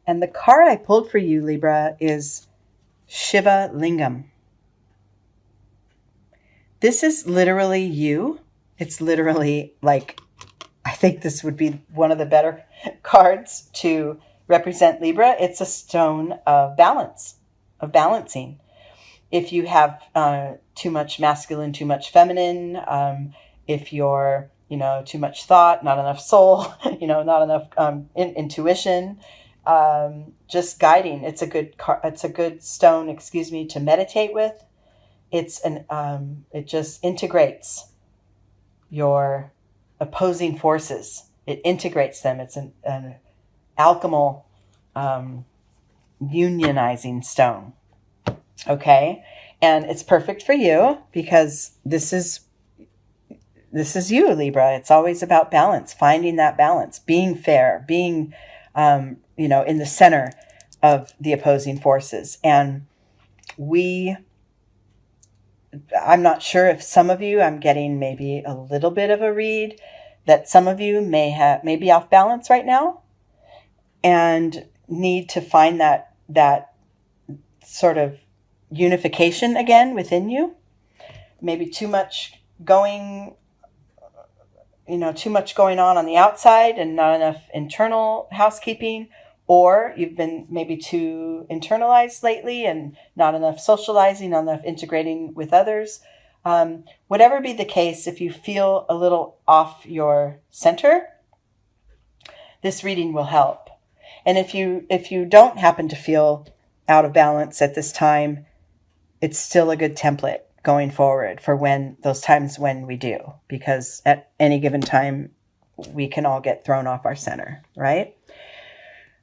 And the card I pulled for you, Libra, is Shiva Lingam. This is literally you. It's literally like, I think this would be one of the better cards to represent Libra. It's a stone of balance, of balancing. If you have too much masculine, too much feminine, if you're, too much thought, not enough soul, not enough intuition, just guiding. It's a good stone, to meditate with. It just integrates your opposing forces. It integrates them. It's an alchemal, unionizing stone. Okay. And it's perfect for you because this is you, Libra. It's always about balance, finding that balance, being fair, being, in the center of the opposing forces. And I'm not sure if some of you, I'm getting maybe a little bit of a read that some of you may be off balance right now and need to find that sort of unification again within you. Maybe too much going on the outside and not enough internal housekeeping, or you've been maybe too internalized lately and not enough socializing, not enough integrating with others. Whatever be the case, if you feel a little off your center, this reading will help. And if you don't happen to feel out of balance at this time, it's still a good template going forward for those times when we do, because at any given time, we can all get thrown off our center, right?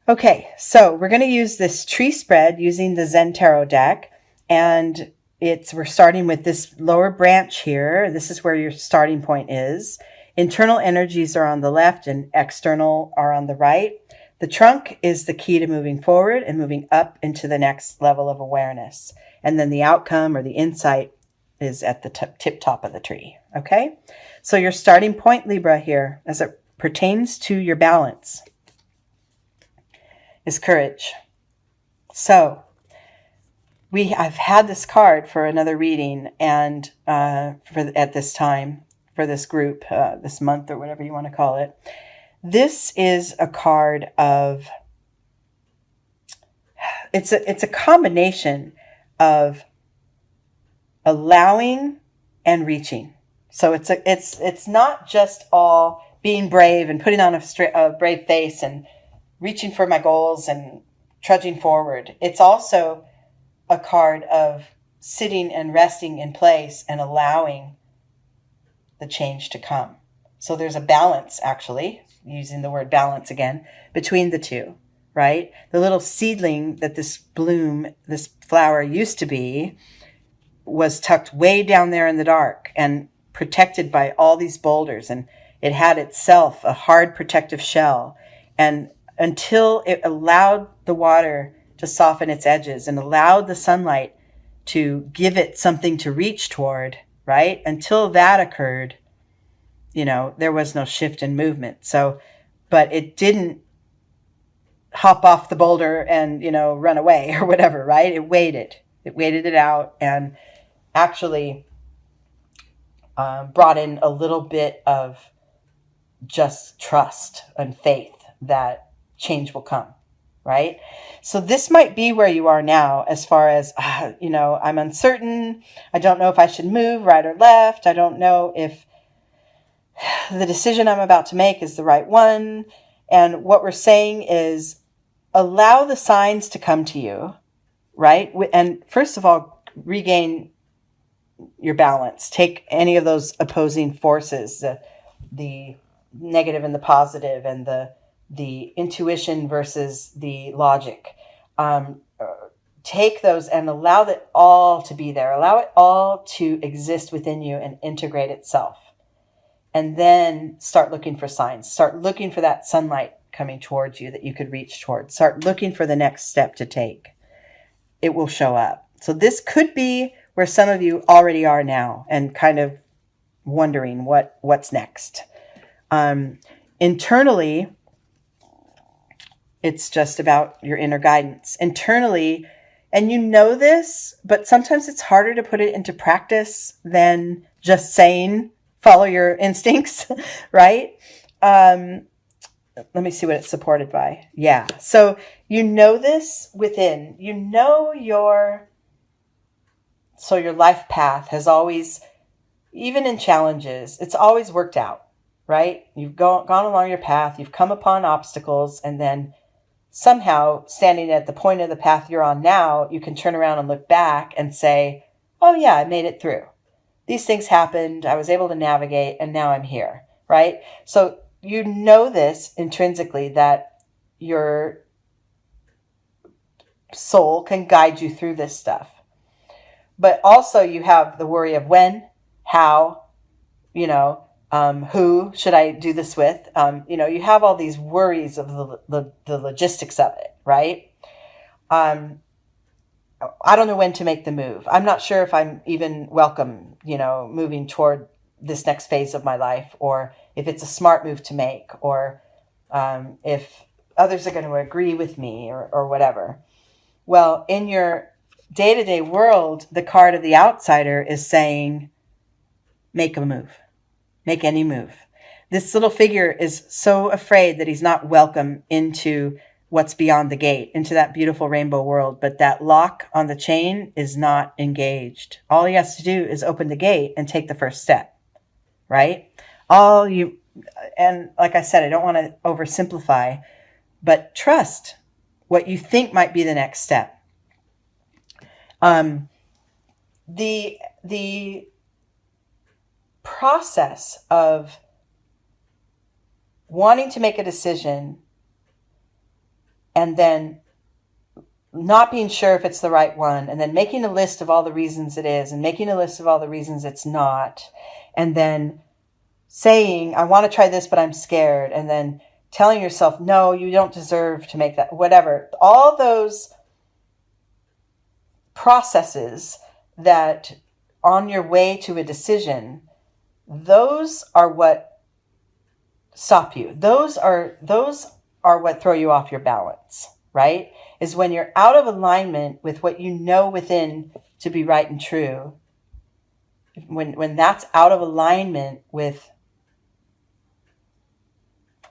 Okay, so we're going to use this tree spread using the Zen Tarot deck, and we're starting with this lower branch here. This is where your starting point is. Internal energies are on the left and external are on the right. The trunk is the key to moving forward and moving up into the next level of awareness. And then the outcome or the insight is at the tip top of the tree. Okay, so your starting point, Libra, here as it pertains to your balance is courage. So I've had this card for another reading, and at this time for this group, this month or whatever you want to call it. This is a card of it's a combination of allowing and reaching. So it's not just all being brave and putting on a brave face and reaching for my goals and trudging forward. It's also a card of sitting and resting in place and allowing the change to come. So there's a balance, actually, using the word balance again, between the two, right? The little seedling that this flower used to be was tucked way down there in the dark and protected by all these boulders. And it had itself a hard protective shell. And until it allowed the water to soften its edges and allowed the sunlight to give it something to reach toward, right? Until that occurred, there was no shift in movement. So, but it didn't hop off the boulder and, run away or whatever, right? It waited it out and actually brought in a little bit of just trust and faith that change will come, right? So this might be where you are now as far as, I'm uncertain. I don't know if I should move right or left. I don't know if the decision I'm about to make is the right one. And what we're saying is allow the signs to come to you, right? And first of all, regain your balance. Take any of those opposing forces, the negative and the positive, and the intuition versus the logic. Take those and allow it all to be there. Allow it all to exist within you and integrate itself. And then start looking for signs. Start looking for that sunlight coming towards you that you could reach towards. Start looking for the next step to take. It will show up. So this could be where some of you already are now and kind of wondering what's next. Internally, It's just about your inner guidance internally. And you know this, but sometimes it's harder to put it into practice than just saying, follow your instincts, right? Let me see what it's supported by. Yeah. So you know this within, you know your life path has always, even in challenges, it's always worked out, right? You've gone along your path, you've come upon obstacles, and then somehow standing at the point of the path you're on now, you can turn around and look back and say, oh yeah, I made it through. These things happened, I was able to navigate, and now I'm here, right? So you know this intrinsically, that your soul can guide you through this stuff. But also you have the worry of when, how, who should I do this with? You have all these worries of the logistics of it, right? I don't know when to make the move. I'm not sure if I'm even welcome, moving toward this next phase of my life, or if it's a smart move to make, or if others are going to agree with me, or whatever. Well, in your day-to-day world, the card of the outsider is saying, make a move. Make any move. This little figure is so afraid that he's not welcome into what's beyond the gate, into that beautiful rainbow world. But that lock on the chain is not engaged. All he has to do is open the gate and take the first step, right? And like I said, I don't want to oversimplify, but trust what you think might be the next step. The process of wanting to make a decision and then not being sure if it's the right one, and then making a list of all the reasons it is, and making a list of all the reasons it's not, and then saying, I want to try this, but I'm scared, and then telling yourself, no, you don't deserve to make that, whatever. All those processes that on your way to a decision, those are what stop you. Those are what throw you off your balance, right? Is when you're out of alignment with what you know within to be right and true. When that's out of alignment with,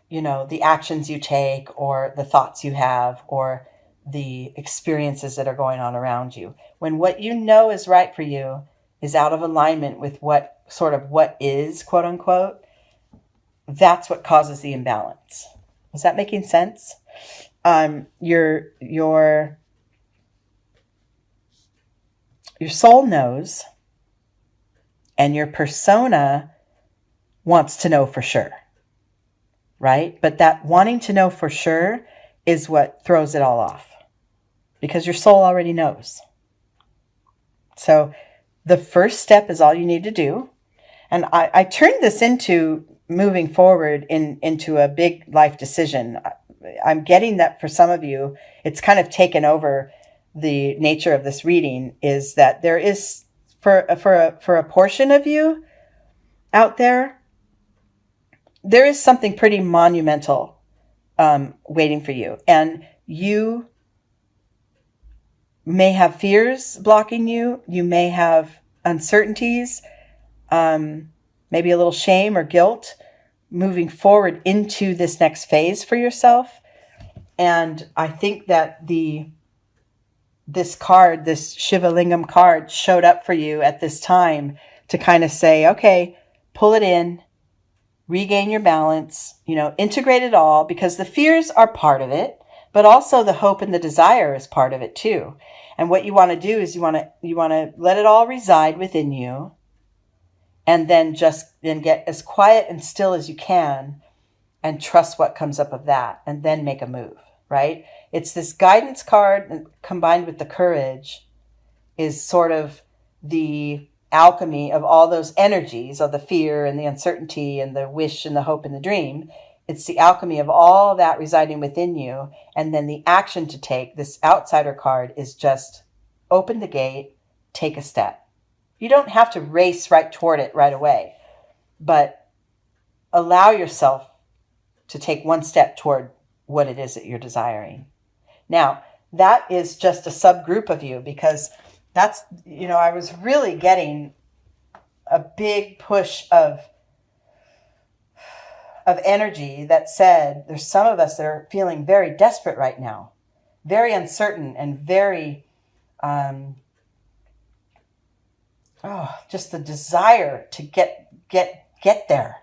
the actions you take, or the thoughts you have, or the experiences that are going on around you. When what you know is right for you is out of alignment with what is, quote unquote, that's what causes the imbalance. Is that making sense? Your soul knows, and your persona wants to know for sure, right? But that wanting to know for sure is what throws it all off, because your soul already knows. So the first step is all you need to do. And I turned this into moving forward into a big life decision. I'm getting that for some of you, it's kind of taken over the nature of this reading, is that there is, for a portion of you out there, there is something pretty monumental waiting for you. And you may have fears blocking you. You may have uncertainties, maybe a little shame or guilt moving forward into this next phase for yourself. And I think that this card, this Shiva Lingam card, showed up for you at this time to kind of say, okay, pull it in, regain your balance, integrate it all, because the fears are part of it, but also the hope and the desire is part of it too. And what you want to do is you want to let it all reside within you, and then get as quiet and still as you can, and trust what comes up of that, and then make a move, right? It's this guidance card combined with the courage is sort of the alchemy of all those energies of the fear and the uncertainty and the wish and the hope and the dream. It's the alchemy of all that residing within you. And then the action to take, this outsider card, is just open the gate, take a step. You don't have to race right toward it right away, but allow yourself to take one step toward what it is that you're desiring. Now, that is just a subgroup of you, because that's, I was really getting a big push of energy that said there's some of us that are feeling very desperate right now, very uncertain, and very just the desire to get there,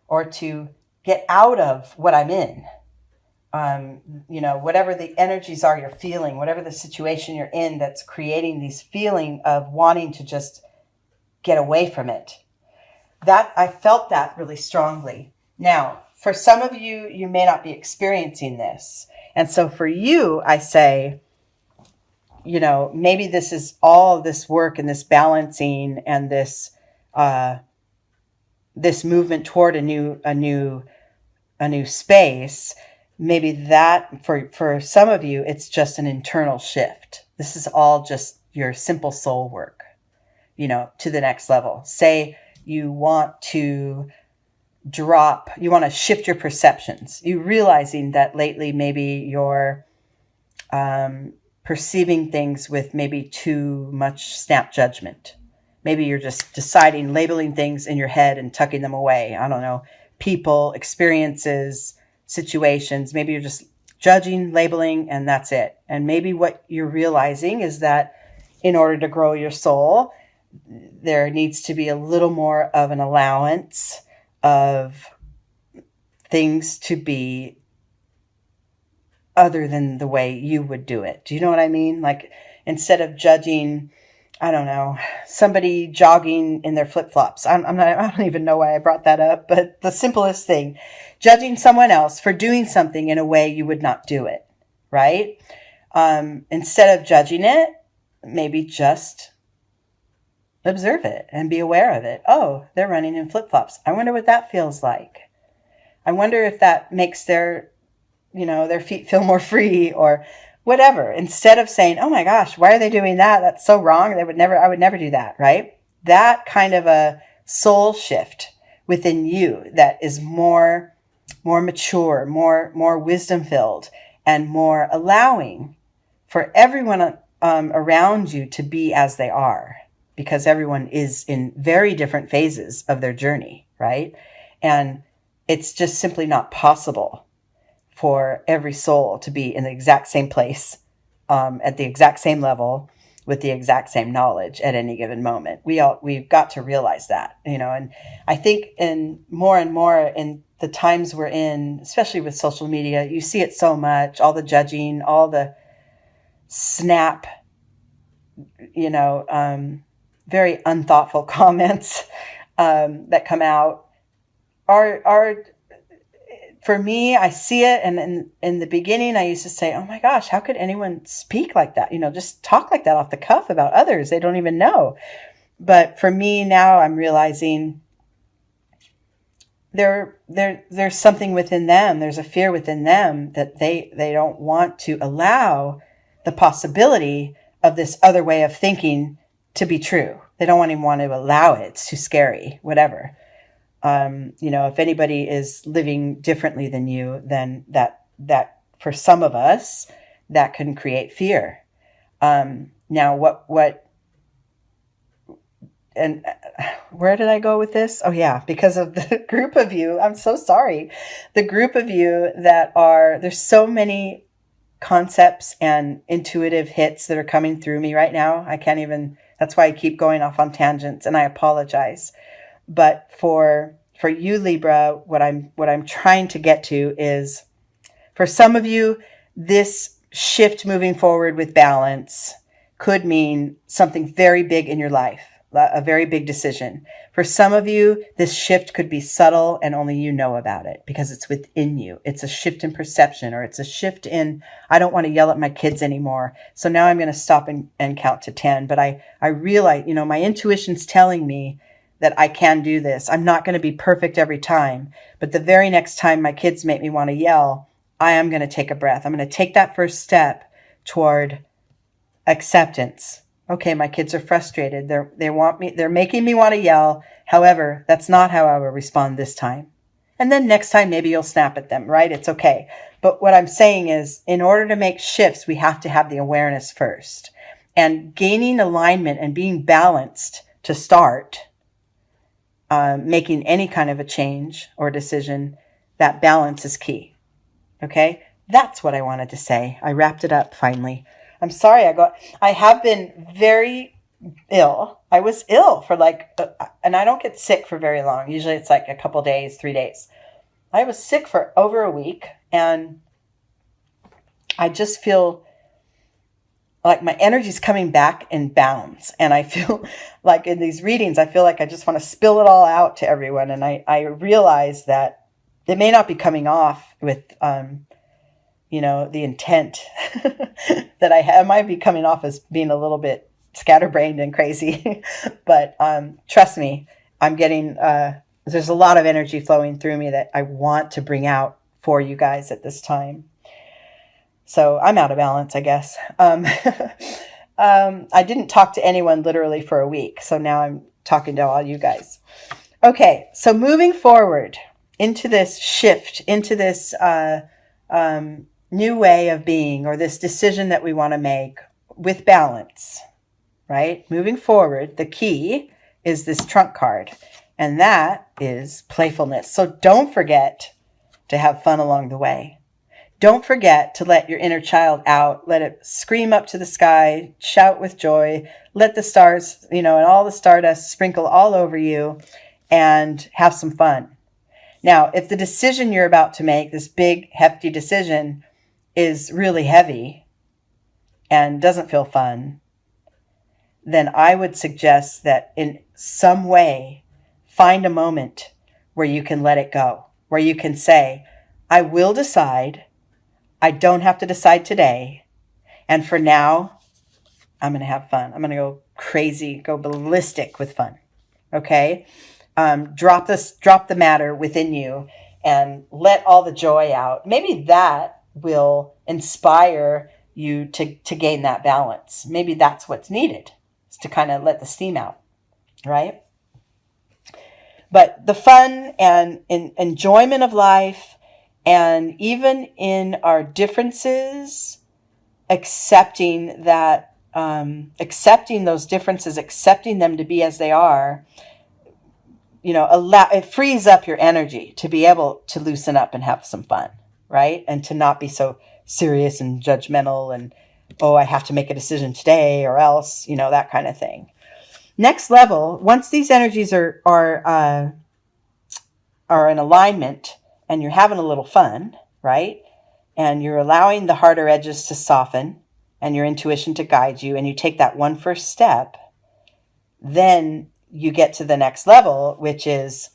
or to get out of what I'm in. Whatever the energies are you're feeling, whatever the situation you're in that's creating these feeling of wanting to just get away from it. That I felt that really strongly. Now, for some of you, you may not be experiencing this. And so for you, I say, maybe this is all this work and this balancing and this movement toward a new space. Maybe that for some of you, it's just an internal shift. This is all just your simple soul work, to the next level. Say you want to shift your perceptions. You realizing that lately maybe you're perceiving things with maybe too much snap judgment. Maybe you're just deciding, labeling things in your head and tucking them away. I don't know, people, experiences, situations. Maybe you're just judging, labeling, and that's it. And maybe what you're realizing is that in order to grow your soul, there needs to be a little more of an allowance of things to be other than the way you would do it. Do you know what I mean? Like, instead of judging, I don't know, somebody jogging in their flip-flops. I don't even know why I brought that up, but the simplest thing, judging someone else for doing something in a way you would not do it, right? Instead of judging it, maybe just observe it and be aware of it. Oh, they're running in flip-flops. I wonder what that feels like. I wonder if that makes their feet feel more free or whatever. Instead of saying, oh my gosh, why are they doing that? That's so wrong. I would never do that, right? That kind of a soul shift within you that is more mature, more wisdom filled, and more allowing for everyone around you to be as they are, because everyone is in very different phases of their journey, right? And it's just simply not possible for every soul to be in the exact same place, at the exact same level, with the exact same knowledge at any given moment. We've got to realize that, and I think more and more in the times we're in, especially with social media, you see it so much, all the judging, all the snap, very unthoughtful comments that come out are for me. I see it, and in the beginning I used to say, oh my gosh, how could anyone speak like that, just talk like that off the cuff about others they don't even know. But for me now, I'm realizing there's something within them, there's a fear within them that they don't want to allow the possibility of this other way of thinking to be true. They don't even want to allow it. It's too scary, whatever. If anybody is living differently than you, then that for some of us, that can create fear. Now and where did I go with this? Oh yeah, because of the group of you, I'm so sorry. The group of you there's so many concepts and intuitive hits that are coming through me right now. That's why I keep going off on tangents, and I apologize. But for you, Libra, what I'm trying to get to is, for some of you, this shift moving forward with balance could mean something very big in your life, a very big decision. For some of you, this shift could be subtle and only you know about it because it's within you. It's a shift in perception, or it's a shift in, I don't want to yell at my kids anymore, so now I'm going to stop and count to 10. But I realize, my intuition's telling me that I can do this. I'm not going to be perfect every time, but the very next time my kids make me want to yell, I am going to take a breath. I'm going to take that first step toward acceptance. Okay, my kids are frustrated. They're making me want to yell. However, that's not how I will respond this time. And then next time, maybe you'll snap at them, right? It's okay. But what I'm saying is, in order to make shifts, we have to have the awareness first. And gaining alignment and being balanced to start making any kind of a change or decision, that balance is key. Okay? That's what I wanted to say. I wrapped it up finally. I'm sorry I have been very ill. I was ill for and I don't get sick for very long. Usually it's like a couple days, 3 days. I was sick for over a week, and I just feel like my energy's coming back in bounds. And I feel like in these readings, I feel like I just want to spill it all out to everyone. And I realize that it may not be coming off with, the intent that I have. It might be coming off as being a little bit scatterbrained and crazy. But trust me, I'm getting, there's a lot of energy flowing through me that I want to bring out for you guys at this time. So I'm out of balance, I guess. I didn't talk to anyone literally for a week. So now I'm talking to all you guys. Okay, so moving forward into this shift, into this new way of being, or this decision that we want to make with balance, right? Moving forward, the key is this trunk card, and that is playfulness. So don't forget to have fun along the way. Don't forget to let your inner child out. Let it scream up to the sky, shout with joy, let the stars, and all the stardust sprinkle all over you, and have some fun. Now, if the decision you're about to make, this big, hefty decision, is really heavy and doesn't feel fun, then I would suggest that in some way, find a moment where you can let it go, where you can say, I will decide. I don't have to decide today. And for now, I'm going to have fun. I'm going to go crazy, go ballistic with fun. Okay? Drop the matter within you and let all the joy out. Maybe that will inspire you to gain that balance. Maybe that's what's needed, is to kind of let the steam out, right? But the fun and enjoyment of life, and even in our differences, accepting those differences, accepting them to be as they are, it frees up your energy to be able to loosen up and have some fun, right? And to not be so serious and judgmental and, I have to make a decision today or else, that kind of thing. Next level, once these energies are in alignment, and you're having a little fun, right? And you're allowing the harder edges to soften and your intuition to guide you, and you take that one first step, then you get to the next level, which is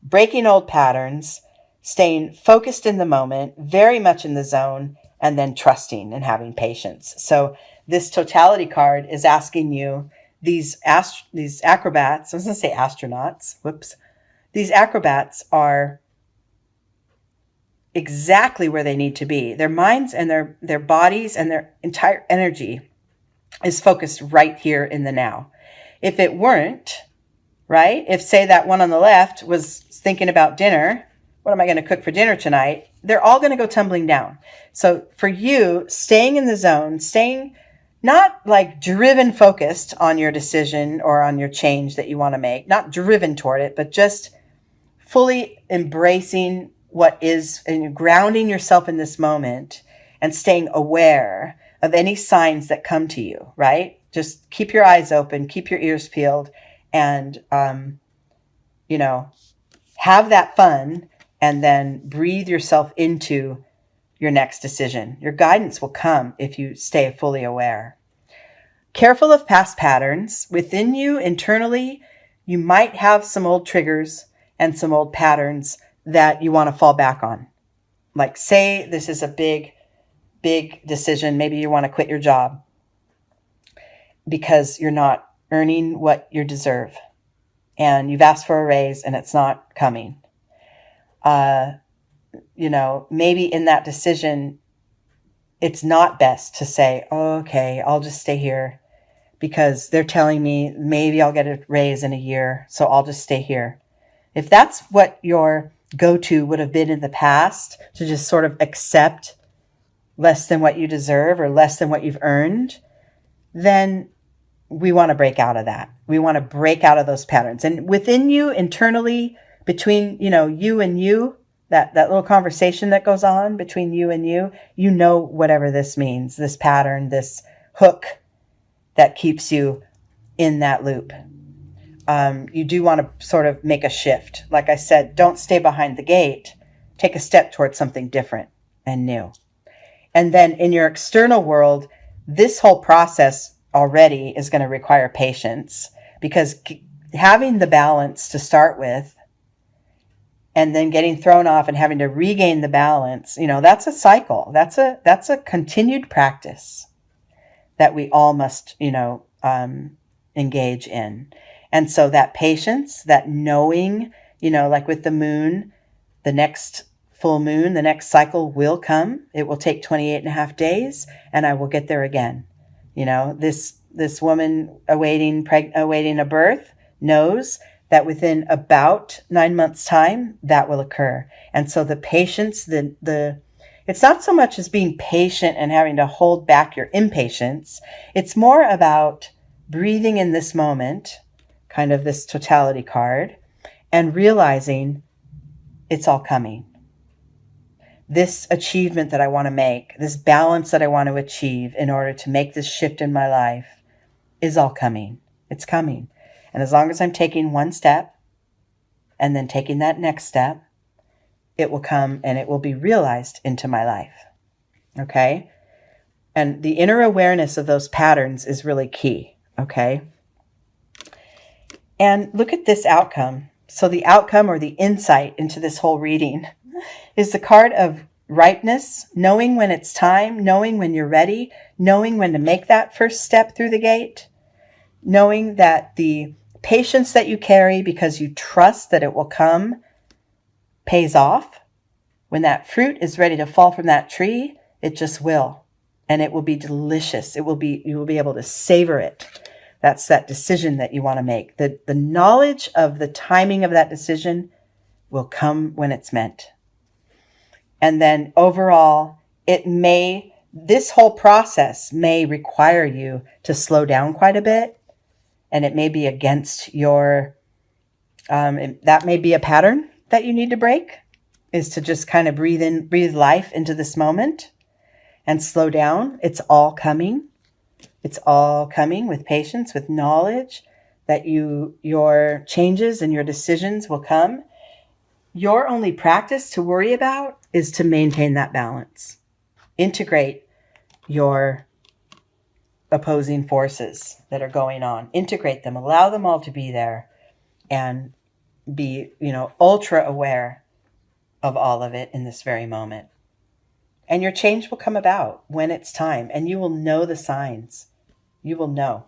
breaking old patterns, staying focused in the moment, very much in the zone, and then trusting and having patience. So this totality card is asking you, these acrobats, I was going to say astronauts, whoops. These acrobats are exactly where they need to be. Their minds and their bodies and their entire energy is focused right here in the now. If it weren't, right? If, say, that one on the left was thinking about dinner, what am I going to cook for dinner tonight? They're all going to go tumbling down. So for you, staying in the zone, staying not like driven focused on your decision or on your change that you want to make, not driven toward it, but just fully embracing what is, and grounding yourself in this moment and staying aware of any signs that come to you, right? Just keep your eyes open, keep your ears peeled, and, have that fun, and then breathe yourself into your next decision. Your guidance will come if you stay fully aware. Careful of past patterns. Within you, internally, you might have some old triggers and some old patterns that you want to fall back on. Like, say this is a big decision. Maybe you want to quit your job because you're not earning what you deserve, and you've asked for a raise and it's not coming. Maybe in that decision, it's not best to say, okay, I'll just stay here because they're telling me maybe I'll get a raise in a year, so I'll just stay here. If that's what your go-to would have been in the past, to just sort of accept less than what you deserve or less than what you've earned, then we want to break out of that. We want to break out of those patterns. And within you, internally, between, you and you, that little conversation that goes on between you and you know, whatever this means, this pattern, this hook that keeps you in that loop. You do want to sort of make a shift. Like I said, don't stay behind the gate. Take a step towards something different and new. And then in your external world, this whole process already is going to require patience, because having the balance to start with and then getting thrown off and having to regain the balance, that's a cycle. That's a continued practice that we all must, engage in. And so that patience, that knowing, like with the moon, the next full moon, the next cycle will come. It will take 28 and a half days, and I will get there again. This woman awaiting a birth knows that within about 9 months' time, that will occur. And so the patience, it's not so much as being patient and having to hold back your impatience. It's more about breathing in this moment, kind of this totality card, and realizing it's all coming. This achievement that I want to make, this balance that I want to achieve in order to make this shift in my life is all coming. It's coming. And as long as I'm taking one step and then taking that next step, it will come and it will be realized into my life. Okay? And the inner awareness of those patterns is really key. Okay? And look at this outcome. So the outcome, or the insight into this whole reading, is the card of ripeness, knowing when it's time, knowing when you're ready, knowing when to make that first step through the gate, knowing that the patience that you carry because you trust that it will come pays off. When that fruit is ready to fall from that tree, it just will. And it will be delicious. You will be able to savor it. That's that decision that you want to make. The knowledge of the timing of that decision will come when it's meant. And then overall, this whole process may require you to slow down quite a bit. And it may be against that may be a pattern that you need to break, is to just kind of breathe life into this moment and slow down. It's all coming. It's all coming with patience, with knowledge that your changes and your decisions will come. Your only practice to worry about is to maintain that balance. Integrate your opposing forces that are going on. Integrate them. Allow them all to be there, and be, ultra aware of all of it in this very moment. And your change will come about when it's time, and you will know the signs. You will know.